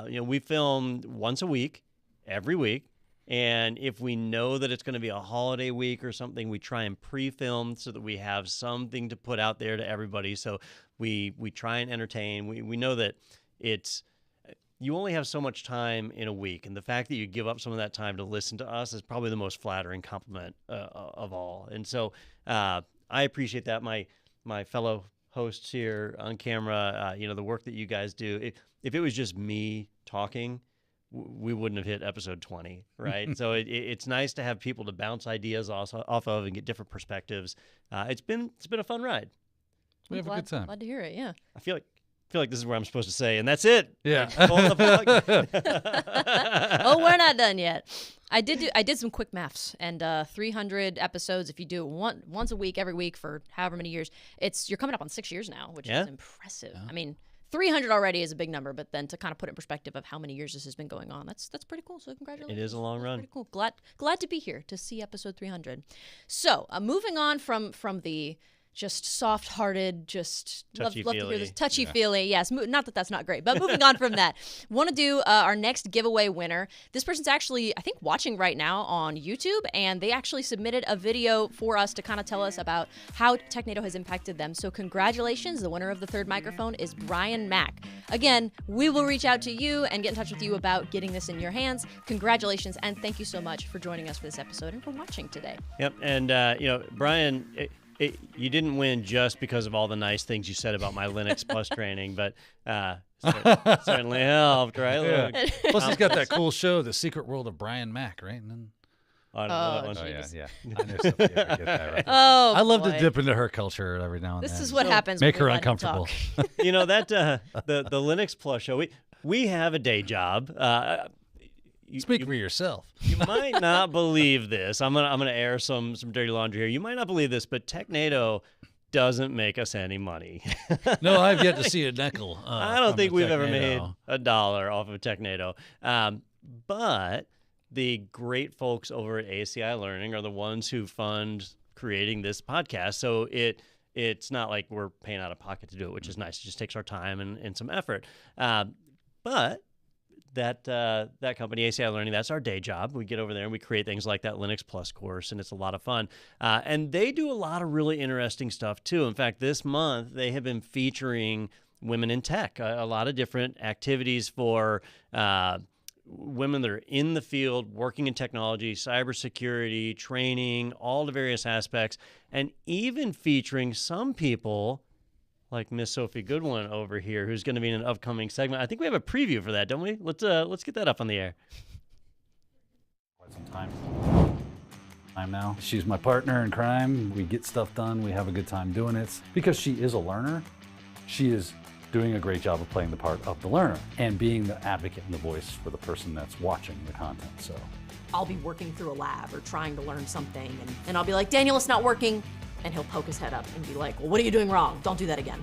We film once a week, every week. And if we know that it's going to be a holiday week or something, we try and pre-film so that we have something to put out there to everybody. So we try and entertain. We know that you only have so much time in a week. And the fact that you give up some of that time to listen to us is probably the most flattering compliment of all. And so I appreciate that. My fellow hosts here on camera, the work that you guys do. If it was just me talking, we wouldn't have hit episode 20, right? So it's nice to have people to bounce ideas off of and get different perspectives. It's been a fun ride. We have a good time. Glad to hear it. Yeah. I feel like this is where I'm supposed to say, and that's it. Yeah. Oh, we're not done yet. I did some quick maths, and 300 episodes. If you do it once a week, every week for however many years, you're coming up on 6 years now, which is impressive. Yeah. I mean, 300 already is a big number, but then to kind of put it in perspective of how many years this has been going on, that's pretty cool. So congratulations. It is a long run. Pretty cool. Glad to be here to see episode 300. So moving on from the just soft-hearted, just love to hear this touchy-feely. Yes, not that that's not great, but moving on from that, want to do our next giveaway winner. This person's actually, I think, watching right now on YouTube, and they actually submitted a video for us to kind of tell us about how Technado has impacted them. So congratulations, the winner of the third microphone is Brian Mack. Again, we will reach out to you and get in touch with you about getting this in your hands. Congratulations, and thank you so much for joining us for this episode and for watching today. Yep, and Brian... you didn't win just because of all the nice things you said about my Linux Plus training, but certainly helped, right? Yeah. Plus, he's got that cool show, The Secret World of Brian Mack, right? And then... I don't know that one. Yeah. I knew Sophia would get that right. Oh, I love to dip into her culture every now and then. This is what happens. Make when her uncomfortable. That the Linux Plus show. We have a day job. Speak for yourself. You might not believe this. I'm gonna air some dirty laundry here. You might not believe this, but Technado doesn't make us any money. No, I've yet to see a nickel. I don't think we've ever made $1 off of Technado. But the great folks over at ACI Learning are the ones who fund creating this podcast. So it it's not like we're paying out of pocket to do it, which is nice. It just takes our time and some effort. But that company, ACI Learning, that's our day job. We get over there and we create things like that Linux Plus course, and it's a lot of fun. And they do a lot of really interesting stuff, too. In fact, this month, they have been featuring women in tech, a lot of different activities for women that are in the field, working in technology, cybersecurity, training, all the various aspects, and even featuring some people like Miss Sophie Goodwin over here, who's going to be in an upcoming segment. I think we have a preview for that, don't we? Let's get that up on the air. Quite some time now. She's my partner in crime. We get stuff done. We have a good time doing it. Because she is a learner, she is doing a great job of playing the part of the learner and being the advocate and the voice for the person that's watching the content. So I'll be working through a lab or trying to learn something, and I'll be like, Daniel, it's not working. And he'll poke his head up and be like, well, what are you doing wrong? Don't do that again.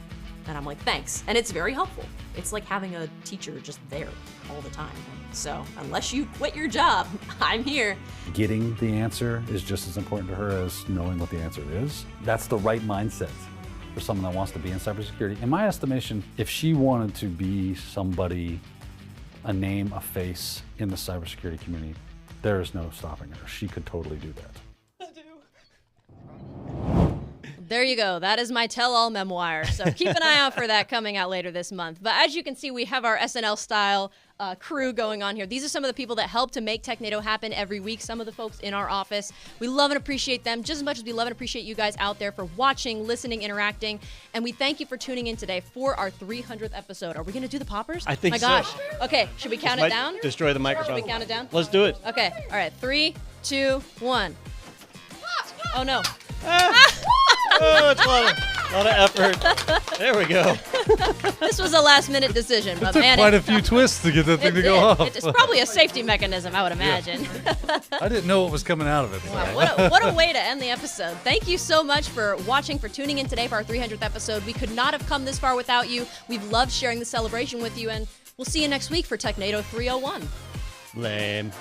And I'm like, thanks. And it's very helpful. It's like having a teacher just there all the time. So unless you quit your job, I'm here. getting the answer is just as important to her as knowing what the answer is. That's the right mindset for someone that wants to be in cybersecurity. In my estimation, if she wanted to be somebody, a name, a face in the cybersecurity community, there is no stopping her. She could totally do that. There you go. That is my tell-all memoir. So keep an eye out for that coming out later this month. But as you can see, we have our SNL-style crew going on here. These are some of the people that help to make Technado happen every week, some of the folks in our office. We love and appreciate them just as much as we love and appreciate you guys out there for watching, listening, interacting. And we thank you for tuning in today for our 300th episode. Are we going to do the poppers? I think so. My gosh. Okay, should we count it down? Destroy the microphone. Should we count it down? Let's do it. Okay, all right. 3, 2, 1. Oh, no. Oh, it's a lot of effort. There we go. This was a last-minute decision, but It took man, quite a few twists to get that thing to go off. It's probably a safety mechanism, I would imagine. I didn't know what was coming out of it. Wow, what a way to end the episode. Thank you so much for watching, for tuning in today for our 300th episode. We could not have come this far without you. We've loved sharing the celebration with you, and we'll see you next week for Technado 301. Lame.